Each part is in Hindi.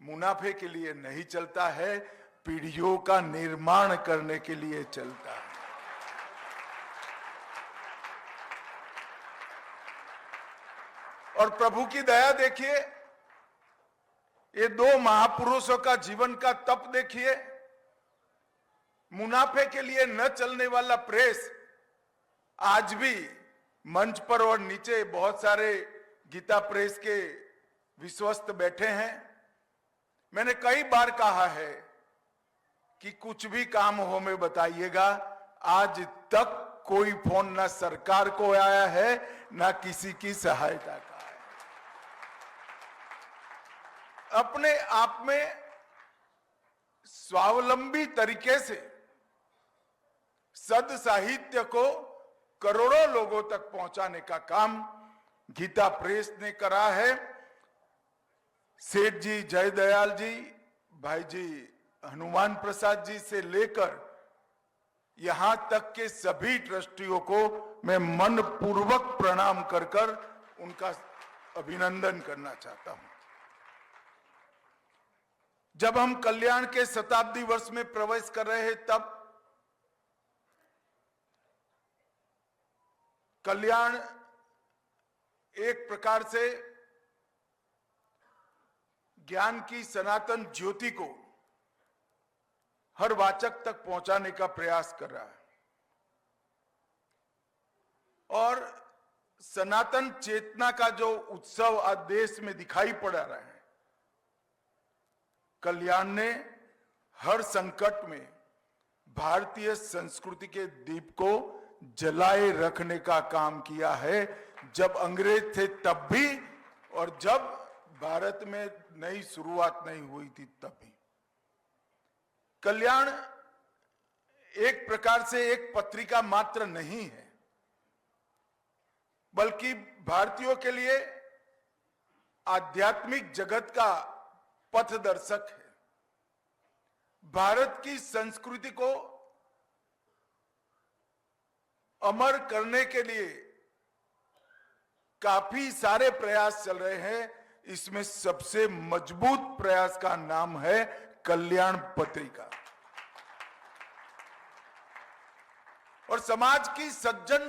मुनाफे के लिए नहीं चलता है, पीढ़ियों का निर्माण करने के लिए चलता है। और प्रभु की दया देखिए, ये दो महापुरुषों का जीवन का तप देखिए। मुनाफे के लिए न चलने वाला प्रेस आज भी मंच पर और नीचे बहुत सारे गीता प्रेस के विश्वस्त बैठे हैं। मैंने कई बार कहा है कि कुछ भी काम हो में बताइएगा, आज तक कोई फोन ना सरकार को आया है ना किसी की सहायता का है। अपने आप में स्वावलंबी तरीके से सद साहित्य को करोड़ों लोगों तक पहुंचाने का काम गीता प्रेस ने करा है। सेठ जी जयदयाल जी, भाई जी हनुमान प्रसाद जी से लेकर यहां तक के सभी ट्रस्टियों को मैं मन पूर्वक प्रणाम कर कर उनका अभिनंदन करना चाहता हूं। जब हम कल्याण के शताब्दी वर्ष में प्रवेश कर रहे हैं, तब कल्याण एक प्रकार से ज्ञान की सनातन ज्योति को हर वाचक तक पहुंचाने का प्रयास कर रहा है और सनातन चेतना का जो उत्सव आज देश में दिखाई पड़ रहा है, कल्याण ने हर संकट में भारतीय संस्कृति के दीप को जलाए रखने का काम किया है। जब अंग्रेज थे तब भी और जब भारत में नई शुरुआत नहीं हुई थी तब भी। कल्याण एक प्रकार से एक पत्रिका मात्र नहीं है, बल्कि भारतीयों के लिए आध्यात्मिक जगत का पथदर्शक है। भारत की संस्कृति को अमर करने के लिए काफी सारे प्रयास चल रहे हैं। इसमें सबसे मजबूत प्रयास का नाम है कल्याण पत्रिका। और समाज की सज्जन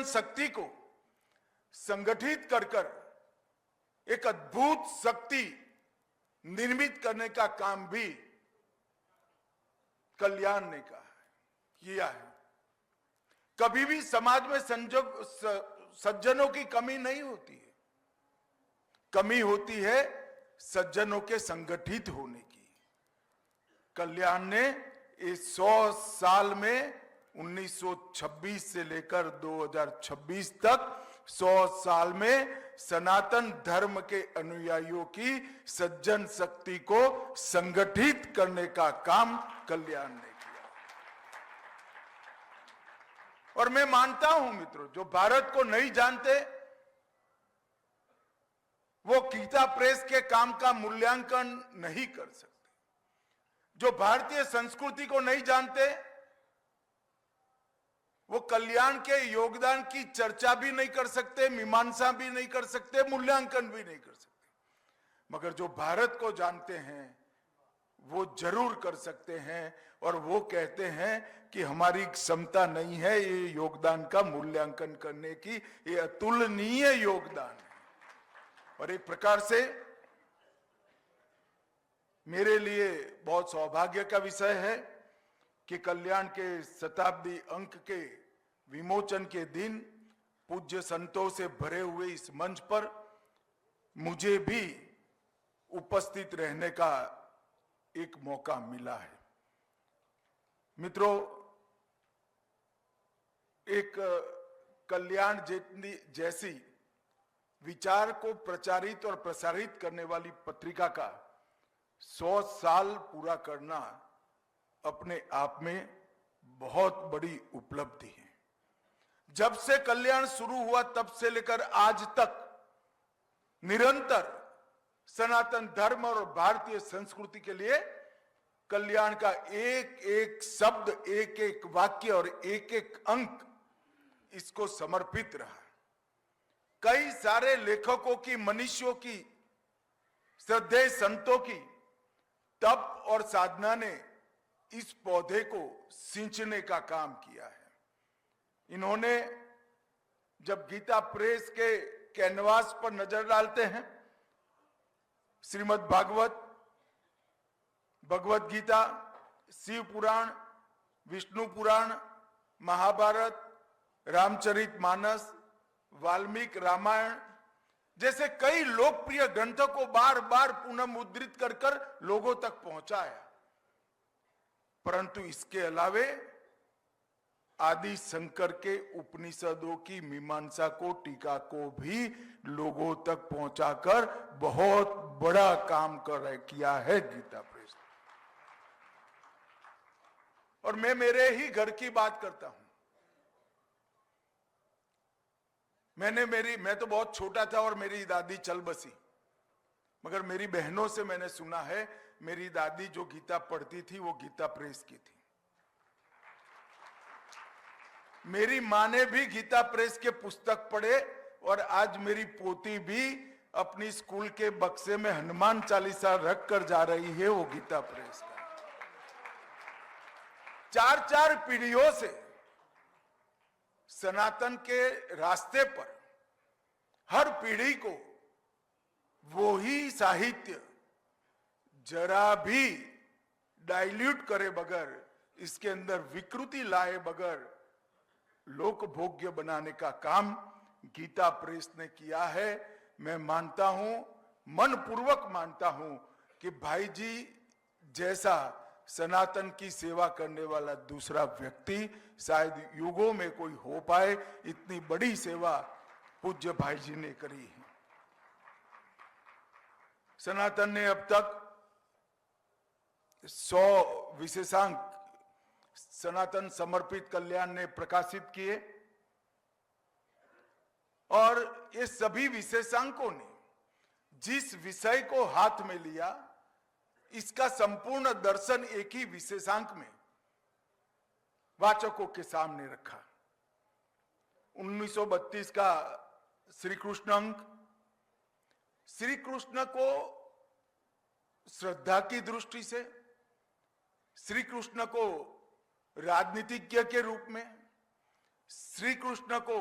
शक्ति को संगठित कर एक अद्भुत शक्ति निर्मित करने का काम भी कल्याण ने किया है। कभी भी समाज में सज्जनों की कमी नहीं होती है, कमी होती है सज्जनों के संगठित होने की। कल्याण ने इस 100 साल में 1926 से लेकर 2026 तक 100 साल में सनातन धर्म के अनुयायियों की सज्जन शक्ति को संगठित करने का काम कल्याण ने किया। और मैं मानता हूं मित्रों, जो भारत को नहीं जानते वो गीता प्रेस के काम का मूल्यांकन नहीं कर सकते। जो भारतीय संस्कृति को नहीं जानते वो कल्याण के योगदान की चर्चा भी नहीं कर सकते, मीमांसा भी नहीं कर सकते, मूल्यांकन भी नहीं कर सकते। मगर जो भारत को जानते हैं वो जरूर कर सकते हैं और वो कहते हैं कि हमारी क्षमता नहीं है ये योगदान का मूल्यांकन करने की, ये अतुलनीय योगदान है। और एक प्रकार से मेरे लिए बहुत सौभाग्य का विषय है कि कल्याण के शताब्दी अंक के विमोचन के दिन पूज्य संतों से भरे हुए इस मंच पर मुझे भी उपस्थित रहने का एक मौका मिला है। मित्रों, एक कल्याण जैसी विचार को प्रचारित और प्रसारित करने वाली पत्रिका का 100 साल पूरा करना अपने आप में बहुत बड़ी उपलब्धि है। जब से कल्याण शुरू हुआ तब से लेकर आज तक निरंतर सनातन धर्म और भारतीय संस्कृति के लिए कल्याण का एक एक शब्द, एक एक वाक्य और एक एक अंक इसको समर्पित रहा। कई सारे लेखकों की, मनीषियों की श्रद्धेय संतों की तप और साधना ने इस पौधे को सींचने का काम किया है। इन्होंने जब गीता प्रेस के कैनवास पर नजर डालते हैं, श्रीमद् भागवत, भगवत गीता, शिव पुराण, विष्णु पुराण, महाभारत, रामचरितमानस, वाल्मीकि रामायण जैसे कई लोकप्रिय ग्रंथों को बार बार पुनः मुद्रित कर कर लोगों तक पहुंचाया, परंतु इसके अलावे आदि शंकर के उपनिषदों की मीमांसा को, टीका को भी लोगों तक पहुंचाकर बहुत बड़ा काम किया है गीता प्रेस। और मैं मेरे ही घर की बात करता हूं। मैं तो बहुत छोटा था और मेरी दादी चल बसी, मगर मेरी बहनों से मैंने सुना है मेरी दादी जो गीता पढ़ती थी वो गीता प्रेस की थी। मेरी माँ ने भी गीता प्रेस के पुस्तक पढ़े और आज मेरी पोती भी अपनी स्कूल के बक्से में हनुमान चालीसा रख कर जा रही है वो गीता प्रेस का। 4-4 पीढ़ियों से सनातन के रास्ते पर हर पीढ़ी को वो ही साहित्य जरा भी डाइल्यूट करे बगैर, इसके अंदर विकृति लाए बगैर लोकभोग्य बनाने का काम गीता प्रेस ने किया है। मैं मानता हूं, मनपूर्वक मानता हूं कि भाई जी जैसा सनातन की सेवा करने वाला दूसरा व्यक्ति शायद युगों में कोई हो पाए। इतनी बड़ी सेवा पूज्य भाई जी ने करी है। सनातन ने अब तक 100 विशेषांक सनातन समर्पित कल्याण ने प्रकाशित किए और ये सभी विशेषांकों ने जिस विषय को हाथ में लिया, इसका संपूर्ण दर्शन एक ही विशेषांक में वाचकों के सामने रखा। 1932 का श्री कृष्ण अंक श्री कृष्ण को श्रद्धा की दृष्टि से, श्री कृष्ण को राजनीतिज्ञ के रूप में, श्री कृष्ण को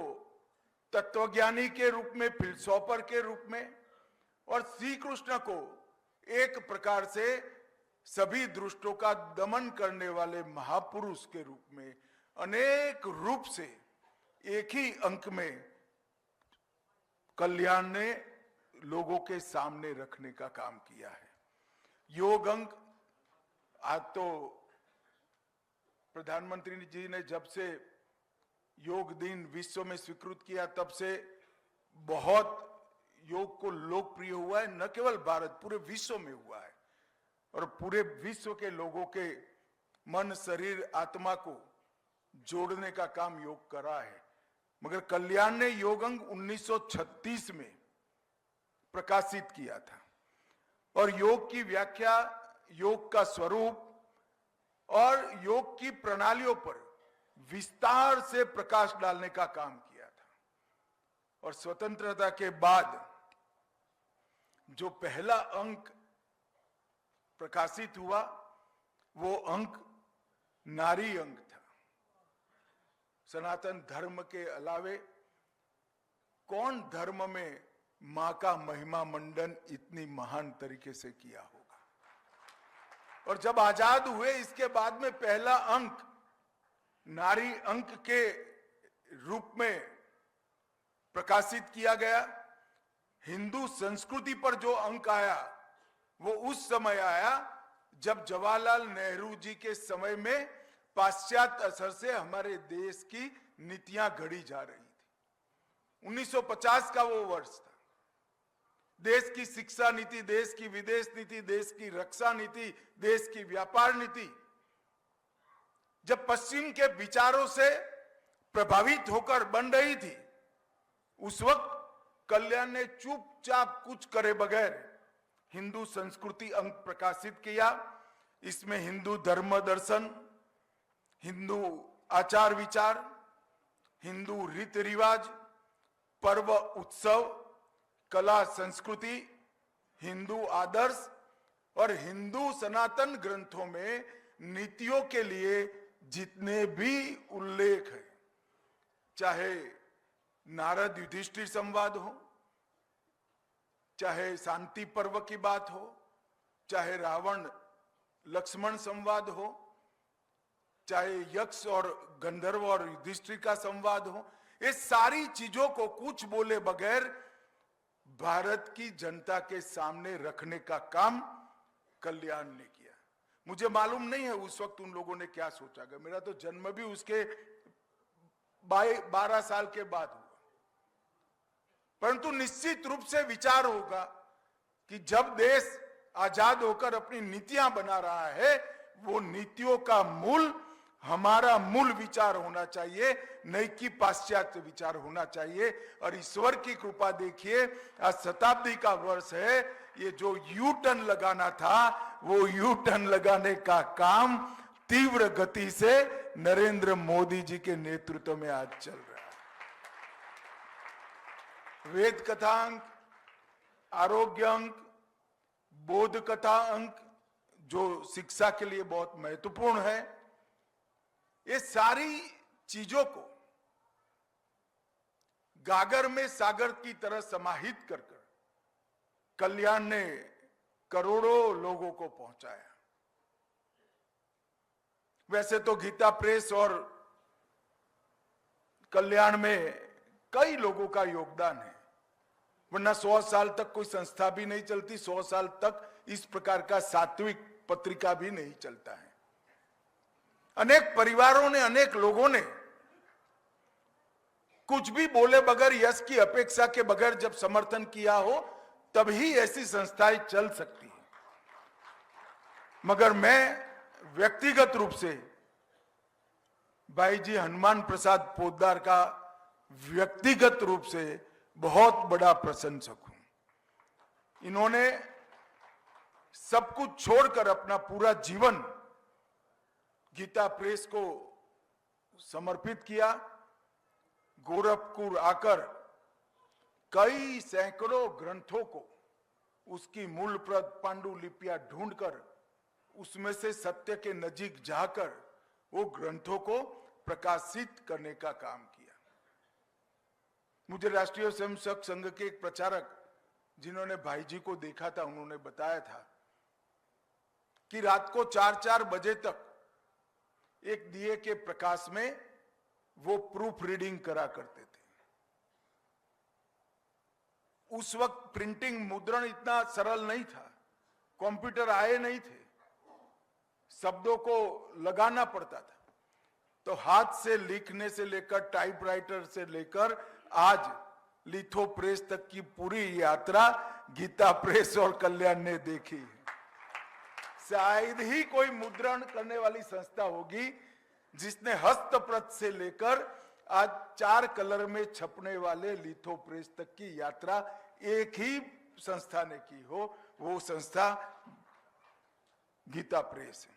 तत्वज्ञानी के रूप में, फिलोसोफर के रूप में, और श्री कृष्ण को एक प्रकार से सभी दुष्टों का दमन करने वाले महापुरुष के रूप में, अनेक रूप से एक ही अंक में कल्याण ने लोगों के सामने रखने का काम किया है। योग अंक आज तो प्रधानमंत्री जी ने जब से योग दिन विश्व में स्वीकृत किया तब से बहुत योग को लोकप्रिय हुआ है। न केवल भारत, पूरे विश्व में हुआ है और पूरे विश्व के लोगों के मन, शरीर, आत्मा को जोड़ने का काम योग करा है। मगर कल्याण ने योग अंग 1936 में प्रकाशित किया था और योग की व्याख्या, योग का स्वरूप और योग की प्रणालियों पर विस्तार से प्रकाश डालने का काम किया था। और स्वतंत्रता के बाद जो पहला अंक प्रकाशित हुआ वो अंक नारी अंक था। सनातन धर्म के अलावे कौन धर्म में मां का महिमा मंडन इतनी महान तरीके से किया होगा। और जब आजाद हुए इसके बाद में पहला अंक नारी अंक के रूप में प्रकाशित किया गया। हिंदू संस्कृति पर जो अंक आया वो उस समय आया जब जवाहरलाल नेहरू जी के समय में पाश्चात्य असर से हमारे देश की नीतियां घड़ी जा रही थी। 1950 का वो वर्ष था। देश की शिक्षा नीति, देश की विदेश नीति, देश की रक्षा नीति, देश की व्यापार नीति जब पश्चिम के विचारों से प्रभावित होकर बन रही थी, उस वक्त कल्याण ने चुपचाप कुछ करे बगैर हिंदू संस्कृति अंक प्रकाशित किया। इसमें हिंदू धर्म दर्शन, हिंदू आचार विचार, हिंदू रीति रिवाज, पर्व उत्सव, कला संस्कृति, हिंदू आदर्श और हिंदू सनातन ग्रंथों में नीतियों के लिए जितने भी उल्लेख है, चाहे नारद युधिष्ठिर संवाद हो, चाहे शांति पर्व की बात हो, चाहे रावण लक्ष्मण संवाद हो, चाहे यक्ष और गंधर्व और युधिष्ठिर का संवाद हो, ये सारी चीजों को कुछ बोले बगैर भारत की जनता के सामने रखने का काम कल्याण ने किया। मुझे मालूम नहीं है उस वक्त उन लोगों ने क्या सोचा था। मेरा तो जन्म भी उसके 12 साल के बाद हुआ, परंतु निश्चित रूप से विचार होगा कि जब देश आजाद होकर अपनी नीतियां बना रहा है, वो नीतियों का मूल हमारा मूल विचार होना चाहिए, नहीं कि पाश्चात्य विचार होना चाहिए। और ईश्वर की कृपा देखिए, आज शताब्दी का वर्ष है, ये जो यू टर्न लगाना था वो यू टर्न लगाने का काम तीव्र गति से नरेंद्र मोदी जी के नेतृत्व में आज चल रहा है। वेद कथा अंक, आरोग्य अंक, बोध कथा अंक जो शिक्षा के लिए बहुत महत्वपूर्ण है, ये सारी चीजों को गागर में सागर की तरह समाहित कर कल्याण ने करोड़ों लोगों को पहुंचाया। वैसे तो गीता प्रेस और कल्याण में कई लोगों का योगदान है, वरना 100 साल तक कोई संस्था भी नहीं चलती, 100 साल तक इस प्रकार का सात्विक पत्रिका भी नहीं चलता है। अनेक परिवारों ने, अनेक लोगों ने कुछ भी बोले बगैर, यश की अपेक्षा के बगैर जब समर्थन किया हो, तभी ऐसी संस्थाएं चल सकती है। मगर मैं व्यक्तिगत रूप से भाई जी हनुमान प्रसाद पोद्दार का व्यक्तिगत रूप से बहुत बड़ा प्रशंसक हूं। इन्होंने सब कुछ छोड़कर अपना पूरा जीवन गीता प्रेस को समर्पित किया। गोरखपुर आकर कई सैकड़ों ग्रंथों को, उसकी मूल प्रत पांडुलिपियां ढूंढकर, उसमें से सत्य के नजीक जाकर वो ग्रंथों को प्रकाशित करने का काम किया। मुझे राष्ट्रीय स्वयंसेवक संघ के एक प्रचारक जिन्होंने भाई जी को देखा था, उन्होंने बताया था कि रात को 4-4 बजे तक एक दिए के प्रकाश में वो प्रूफ रीडिंग करा करते थे। उस वक्त प्रिंटिंग, मुद्रण इतना सरल नहीं था, कंप्यूटर आए नहीं थे, शब्दों को लगाना पड़ता था। तो हाथ से लिखने से लेकर, टाइपराइटर से लेकर आज लिथो प्रेस तक की पूरी यात्रा गीता प्रेस और कल्याण ने देखी है। शायद ही कोई मुद्रण करने वाली संस्था होगी जिसने हस्तप्रत से लेकर आज 4 कलर में छपने वाले लिथो प्रेस तक की यात्रा एक ही संस्था ने की हो। वो संस्था गीता प्रेस है।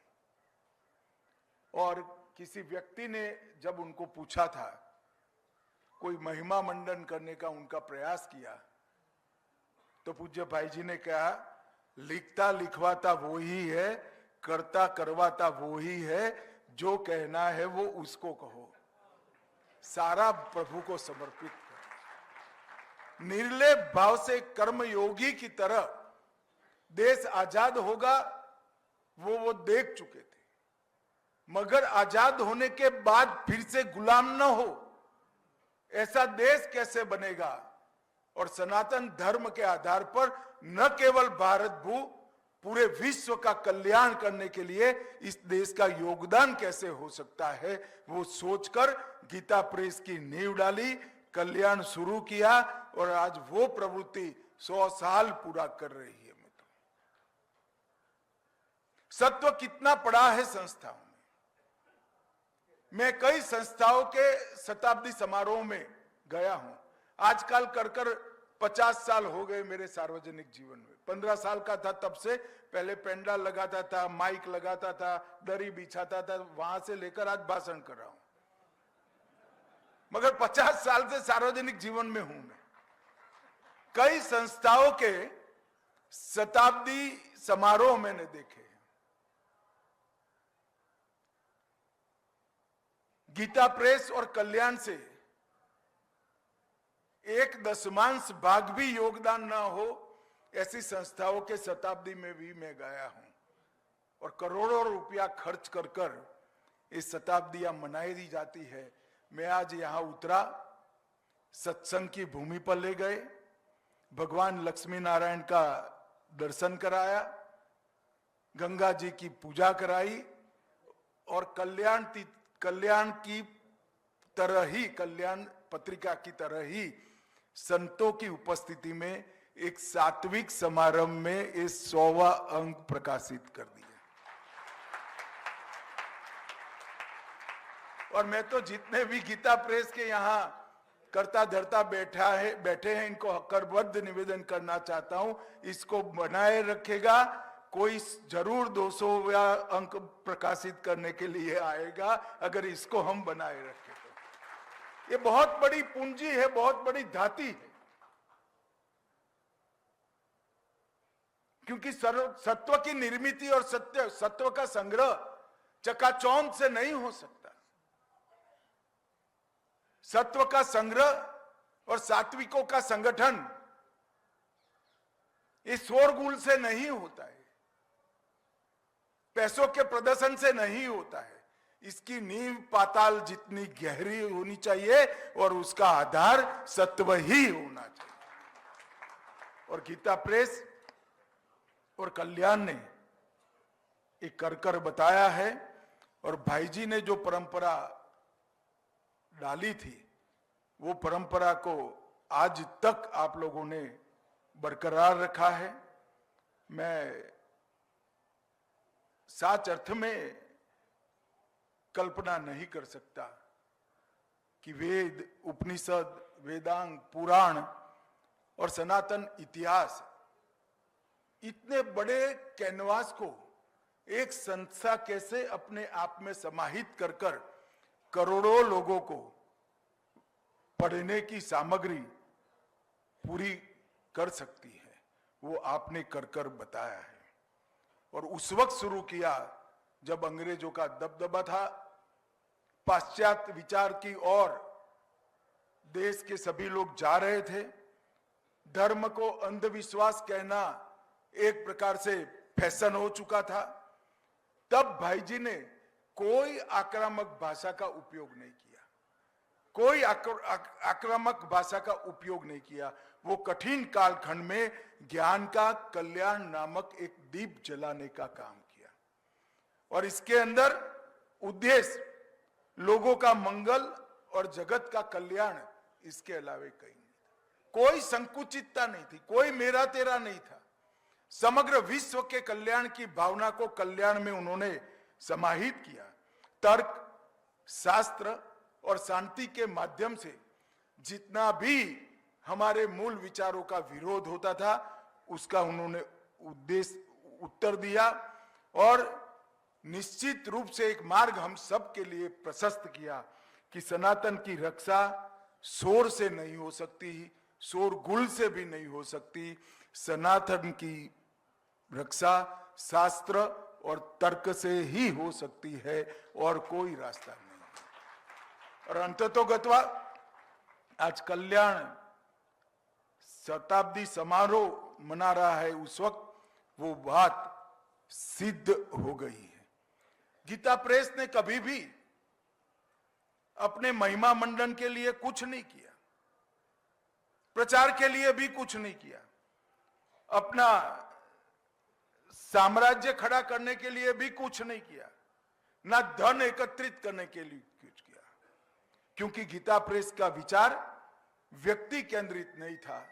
और किसी व्यक्ति ने जब उनको पूछा था, कोई महिमा मंडन करने का उनका प्रयास किया, तो पूज्य भाई जी ने कहा, लिखता लिखवाता वो ही है, करता करवाता वो ही है, जो कहना है वो उसको कहो, सारा प्रभु को समर्पित करो। निर्लेप भाव से कर्मयोगी की तरह देश आजाद होगा, वो देख चुके थे। मगर आजाद होने के बाद फिर से गुलाम न हो, ऐसा देश कैसे बनेगा? और सनातन धर्म के आधार पर न केवल भारत भू, पूरे विश्व का कल्याण करने के लिए इस देश का योगदान कैसे हो सकता है, वो सोचकर गीता प्रेस की नींव डाली, कल्याण शुरू किया और आज वो प्रवृत्ति 100 साल पूरा कर रही है। सत्व कितना पड़ा है संस्थाओं में। मैं कई संस्थाओं के शताब्दी समारोह में गया हूं। आजकल कर 50 साल हो गए मेरे सार्वजनिक जीवन में। 15 साल का था तब से, पहले पेंडाल लगाता था, माइक लगाता था, दरी बिछाता था, वहां से लेकर आज भाषण कर रहा हूं। मगर 50 साल से सार्वजनिक जीवन में हूं मैं। कई संस्थाओं के शताब्दी समारोह मैंने देखे हैं। गीता प्रेस और कल्याण से 1/10 भाग भी योगदान ना हो ऐसी संस्थाओं के शताब्दी में भी मैं गया हूं और करोड़ों रुपया खर्च कर कर ये शताब्दियां मनाई दी जाती है। मैं आज यहां उतरा, सत्संग की भूमि पर ले गए, भगवान लक्ष्मी नारायण का दर्शन कराया, गंगा जी की पूजा कराई और कल्याण की तरह ही, कल्याण पत्रिका की तरह ही संतों की उपस्थिति में एक सात्विक समारंभ में इस 100वां अंक प्रकाशित कर दिया। और मैं तो जितने भी गीता प्रेस के यहाँ करता धरता बैठे हैं, इनको करबद्ध निवेदन करना चाहता हूं, इसको बनाए रखेगा। कोई जरूर 200वां अंक प्रकाशित करने के लिए आएगा अगर इसको हम बनाए रखें तो। ये बहुत बड़ी पूंजी है, बहुत बड़ी धाती है, क्योंकि सत्व की निर्मित और सत्व का संग्रह चकाचौंध से नहीं हो सकता। सत्व का संग्रह और सात्विकों का संगठन इस शोरगुल से नहीं होता है, पैसों के प्रदर्शन से नहीं होता है। इसकी नींव पाताल जितनी गहरी होनी चाहिए और उसका आधार सत्व ही होना चाहिए। और गीता प्रेस और कल्याण ने एक कर बताया है। और भाई जी ने जो परंपरा डाली थी वो परंपरा को आज तक आप लोगों ने बरकरार रखा है। मैं सच अर्थ में कल्पना नहीं कर सकता कि वेद, उपनिषद, वेदांग, पुराण और सनातन इतिहास इतने बड़े कैनवास को एक संस्था कैसे अपने आप में समाहित कर कर करोड़ों लोगों को पढ़ने की सामग्री पूरी कर सकती है, वो आपने कर बताया है। और उस वक्त शुरू किया जब अंग्रेजों का दबदबा था, पाश्चात्य विचार की ओर देश के सभी लोग जा रहे थे, धर्म को अंधविश्वास कहना एक प्रकार से फैशन हो चुका था। तब भाई जी ने कोई आक्रामक भाषा का उपयोग नहीं किया, कोई आक्रामक भाषा का उपयोग नहीं किया। वो कठिन कालखंड में ज्ञान का कल्याण नामक एक दीप जलाने का काम किया और इसके अंदर उद्देश्य लोगों का मंगल और जगत का कल्याण, इसके अलावे कहीं नहीं था। कोई संकुचितता नहीं थी, कोई मेरा तेरा नहीं था। समग्र विश्व के कल्याण की भावना को कल्याण में उन्होंने समाहित किया। तर्क, शास्त्र और शांति के माध्यम से जितना भी हमारे मूल विचारों का विरोध होता था उसका उन्होंने उत्तर दिया और निश्चित रूप से एक मार्ग हम सब के लिए प्रशस्त किया कि सनातन की रक्षा शोर से नहीं हो सकती, शोरगुल से भी नहीं हो सकती। सनातन की रक्षा शास्त्र और तर्क से ही हो सकती है और कोई रास्ता नहीं। और अंततोगत्वा आज कल्याण शताब्दी समारोह मना रहा है, उस वक्त वो बात सिद्ध हो गई है। गीता प्रेस ने कभी भी अपने महिमा मंडन के लिए कुछ नहीं किया, प्रचार के लिए भी कुछ नहीं किया, अपना साम्राज्य खड़ा करने के लिए भी कुछ नहीं किया, ना धन एकत्रित करने के लिए कुछ किया, क्योंकि गीता प्रेस का विचार व्यक्ति केंद्रित नहीं था,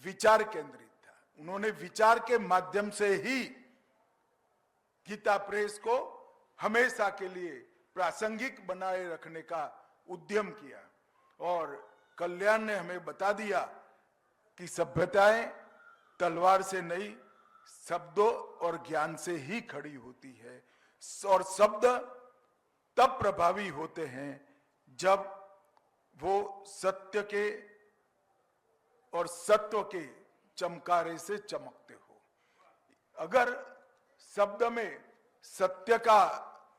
विचार केंद्रित था। उन्होंने विचार के माध्यम से ही गीता प्रेस को हमेशा के लिए प्रासंगिक बनाए रखने का उद्यम किया। और कल्याण ने हमें बता दिया कि सभ्यताएं तलवार से नहीं, शब्दों और ज्ञान से ही खड़ी होती है और शब्द तब प्रभावी होते हैं जब वो सत्य के और सत्व के चमकारे से चमकते हो। अगर शब्द में सत्य का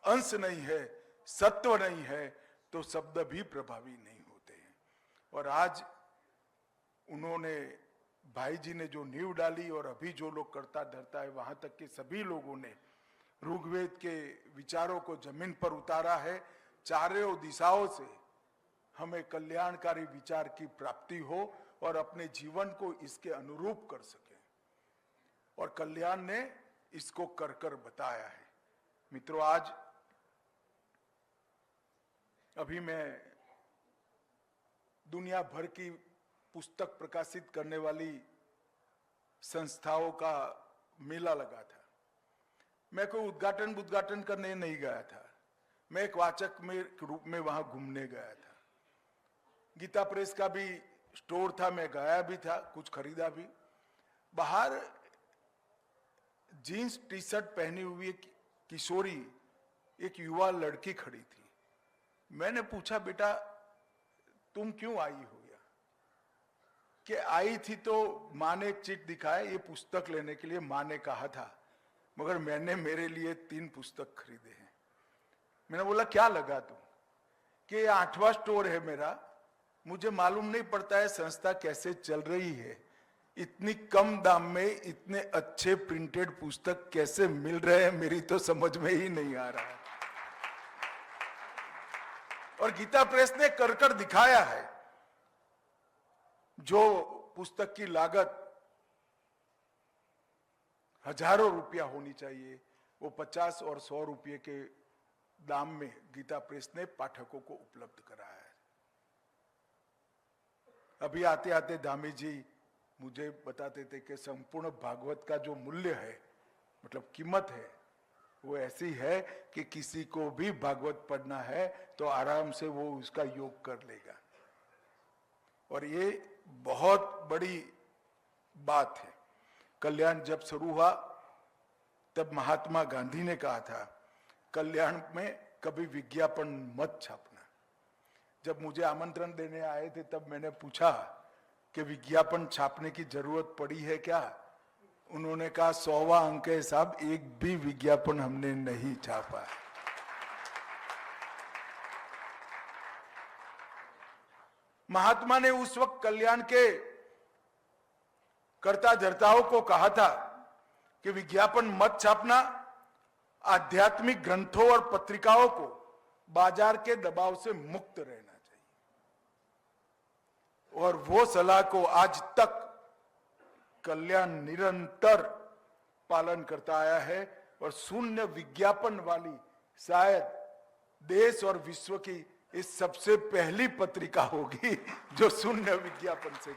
अंश नहीं है, सत्व नहीं है, तो शब्द भी प्रभावी नहीं होते हैं। और आज उन्होंने, भाई जी ने जो नींव डाली और अभी जो लोग करता धरता है, वहां तक के सभी लोगों ने ऋग्वेद के विचारों को जमीन पर उतारा है। चारों दिशाओं से हमें कल्याणकारी विचार की प्राप्ति हो और अपने जीवन को इसके अनुरूप कर सके, और कल्याण ने इसको कर कर बताया है। मित्रों, आज अभी मैं दुनिया भर की पुस्तक प्रकाशित करने वाली संस्थाओं का मेला लगा था। मैं कोई उद्घाटन करने नहीं गया था, मैं एक वाचक में रूप में वहां घूमने गया था। गीता प्रेस का भी स्टोर था, मैं गया भी था, कुछ खरीदा भी। बाहर जीन्स टी शर्ट पहनी हुई एक किशोरी, एक युवा लड़की खड़ी थी। मैंने पूछा, बेटा तुम क्यों आई हो? कि आई थी तो माँ ने एक चिट दिखाया, ये पुस्तक लेने के लिए माँ ने कहा था, मगर मैंने मेरे लिए 3 पुस्तक खरीदे हैं। मैंने बोला क्या लगा तू? कि ये 8वां स्टोर है मेरा, मुझे मालूम नहीं पड़ता है संस्था कैसे चल रही है, इतनी कम दाम में इतने अच्छे प्रिंटेड पुस्तक कैसे मिल रहे हैं, मेरी तो समझ में ही नहीं आ रहा है। और गीता प्रेस ने कर कर दिखाया है। जो पुस्तक की लागत हजारों रुपया होनी चाहिए, वो 50 और 100 रुपये के दाम में गीता प्रेस ने पाठकों को उपलब्ध कराया है। अभी आते आते धामी जी मुझे बताते थे कि संपूर्ण भागवत का जो मूल्य है, मतलब कीमत है, वो ऐसी है कि किसी को भी भागवत पढ़ना है तो आराम से वो उसका योग कर लेगा। और ये बहुत बड़ी बात है। कल्याण जब शुरू हुआ तब महात्मा गांधी ने कहा था, कल्याण में कभी विज्ञापन मत छापना। जब मुझे आमंत्रण देने आए थे तब मैंने पूछा कि विज्ञापन छापने की जरूरत पड़ी है क्या? उन्होंने कहा 100वां अंक है साहब, एक भी विज्ञापन हमने नहीं छापा। महात्मा ने उस वक्त कल्याण के कर्ता धर्ताओं को कहा था कि विज्ञापन मत छापना, आध्यात्मिक ग्रंथों और पत्रिकाओं को बाजार के दबाव से मुक्त रहना चाहिए। और वो सलाह को आज तक कल्याण निरंतर पालन करता आया है, और शून्य विज्ञापन वाली शायद देश और विश्व की इस सबसे पहली पत्रिका होगी जो शून्य विज्ञापन से